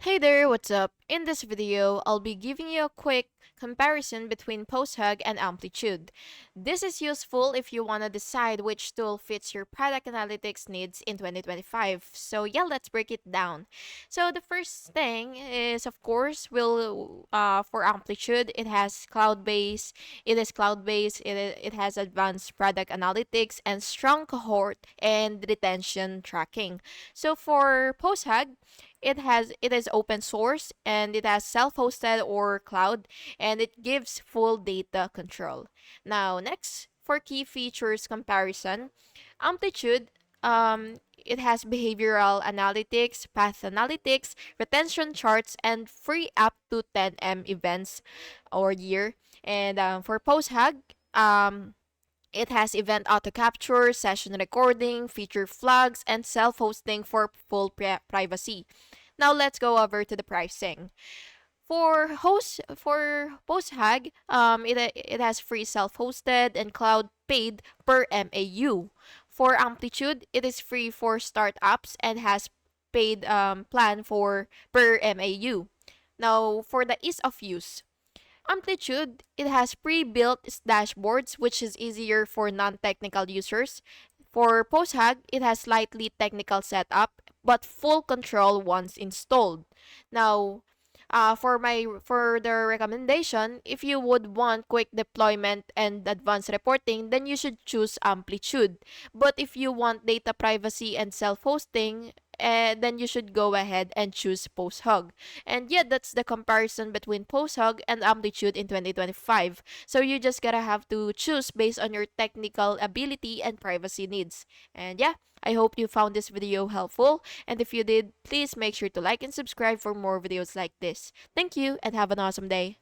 Hey there, what's up? In this video, I'll be giving you a quick comparison between PostHog and Amplitude. This is useful if you want to decide which tool fits your product analytics needs in 2025. So yeah, let's break it down. So the first thing is, of course, for Amplitude, it is cloud-based, it has advanced product analytics and strong cohort and retention tracking. So for PostHog, it is open source and it has self-hosted or cloud, and it gives full data control. Now next, for key features comparison, Amplitude, it has behavioral analytics, path analytics, retention charts, and free up to 10M events or year. And for PostHug, it has event auto capture, session recording, feature flags, and self hosting for full privacy. Now let's go over to the pricing. For PostHag, it has free self-hosted and cloud paid per MAU. For Amplitude, it is free for startups and has paid plan for per MAU. Now for the ease of use, Amplitude, it has pre-built dashboards which is easier for non-technical users. For PostHag, it has slightly technical setup but full control once installed. Now, for the recommendation, if you would want quick deployment and advanced reporting, then you should choose Amplitude. But if you want data privacy and self-hosting, then you should go ahead and choose PostHog. And yeah, that's the comparison between PostHog and Amplitude in 2025. So you just gotta have to choose based on your technical ability and privacy needs. And yeah, I hope you found this video helpful. And if you did, please make sure to like and subscribe for more videos like this. Thank you and have an awesome day.